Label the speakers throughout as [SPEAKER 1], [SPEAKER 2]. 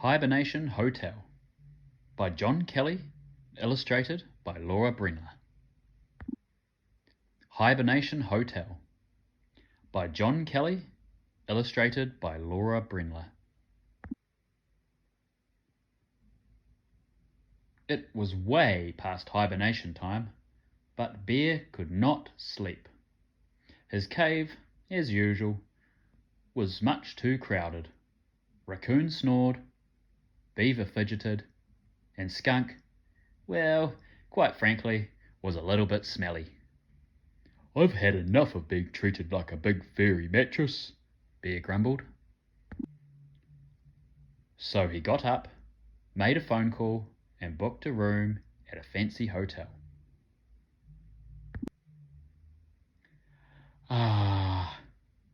[SPEAKER 1] Hibernation Hotel by John Kelly, illustrated by Laura Brenner. Hibernation Hotel by John Kelly, illustrated by Laura Brenner. It was way past hibernation time, but Bear could not sleep. His cave, as usual, was much too crowded. Raccoon snored, Beaver fidgeted, and Skunk, well, quite frankly, was a little bit smelly. "I've had enough of being treated like a big furry mattress," Bear grumbled. So he got up, made a phone call, and booked a room at a fancy hotel. "Ah,"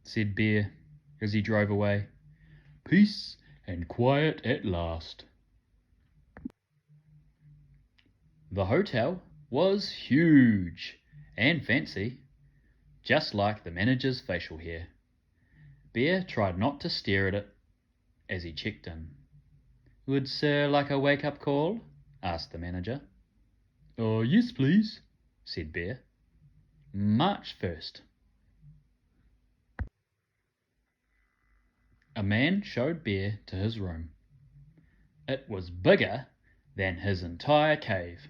[SPEAKER 1] said Bear as he drove away. "Peace and quiet at last." The hotel was huge and fancy, just like the manager's facial hair. Bear tried not to stare at it as he checked in. "Would Sir like a wake-up call?" asked the manager. "Oh, yes, please," said Bear. March 1st. A man showed Bear to his room. It was bigger than his entire cave.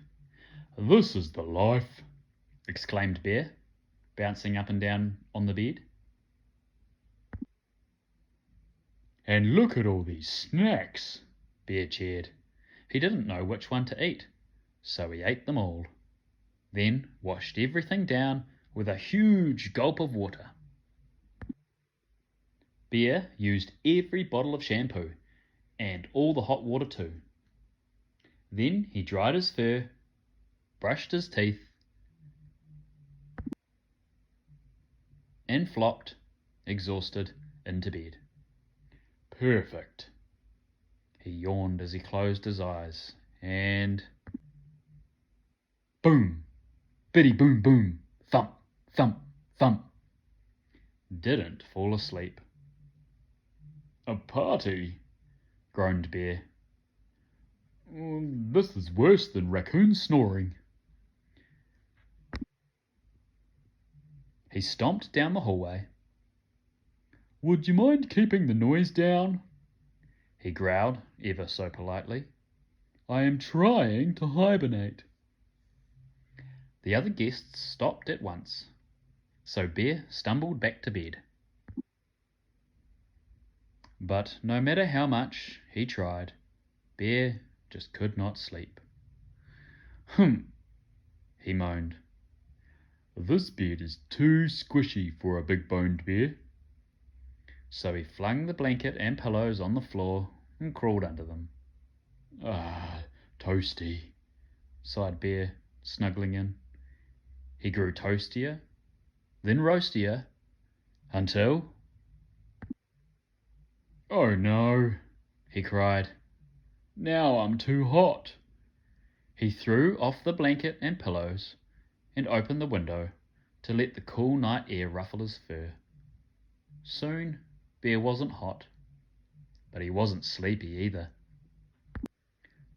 [SPEAKER 1] "This is the life," exclaimed Bear, bouncing up and down on the bed. "And look at all these snacks," Bear cheered. He didn't know which one to eat, so he ate them all, then washed everything down with a huge gulp of water. Bear used every bottle of shampoo, and all the hot water too. Then he dried his fur, brushed his teeth, and flopped, exhausted, into bed. Perfect. He yawned as he closed his eyes, and boom! Biddy boom boom! Thump, thump, thump! Didn't fall asleep. "A party?" groaned Bear. "This is worse than raccoon snoring." He stomped down the hallway. "Would you mind keeping the noise down?" he growled ever so politely. "I am trying to hibernate." The other guests stopped at once, so Bear stumbled back to bed. But no matter how much he tried, Bear just could not sleep. "Humph," he moaned. "This bed is too squishy for a big-boned bear." So he flung the blanket and pillows on the floor and crawled under them. "Ah, toasty," sighed Bear, snuggling in. He grew toastier, then roastier, until... "Oh no," he cried. "Now I'm too hot." He threw off the blanket and pillows and opened the window to let the cool night air ruffle his fur. Soon Bear wasn't hot, but he wasn't sleepy either.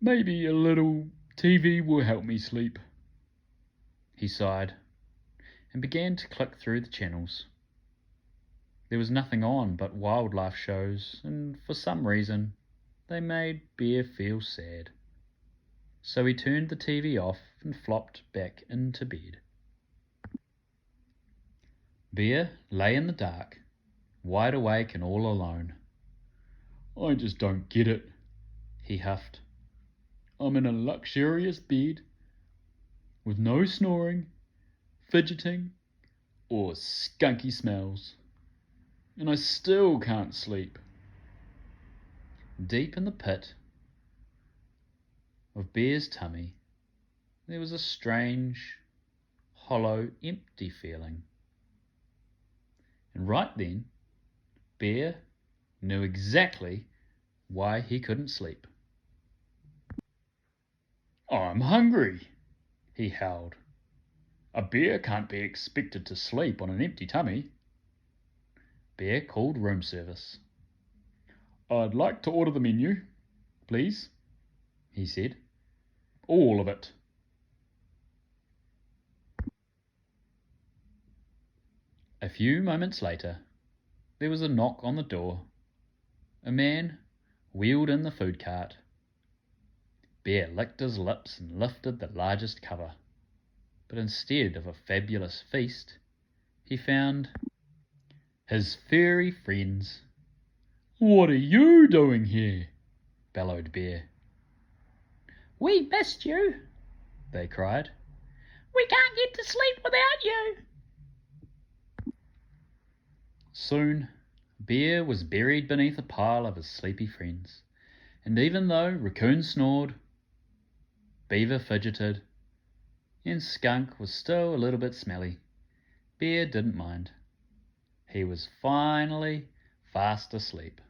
[SPEAKER 1] "Maybe a little TV will help me sleep," he sighed, and began to click through the channels. There was nothing on but wildlife shows, and for some reason they made Bear feel sad. So he turned the TV off and flopped back into bed. Bear lay in the dark, wide awake and all alone. "I just don't get it," he huffed. "I'm in a luxurious bed with no snoring, fidgeting, or skunky smells, and I still can't sleep." Deep in the pit of Bear's tummy, there was a strange, hollow, empty feeling. And right then, Bear knew exactly why he couldn't sleep. "I'm hungry," he howled. "A bear can't be expected to sleep on an empty tummy." Bear called room service. "I'd like to order the menu," please, he said. All of it. A few moments later, there was a knock on the door. A man wheeled in the food cart. Bear licked his lips and lifted the largest cover, but instead of a fabulous feast, he found his furry friends. "What are you doing here?" bellowed Bear.
[SPEAKER 2] "We missed you,"
[SPEAKER 1] they cried.
[SPEAKER 2] "We can't get to sleep without you."
[SPEAKER 1] Soon, Bear was buried beneath a pile of his sleepy friends, and even though Raccoon snored, Beaver fidgeted, and Skunk was still a little bit smelly, Bear didn't mind. He was finally fast asleep.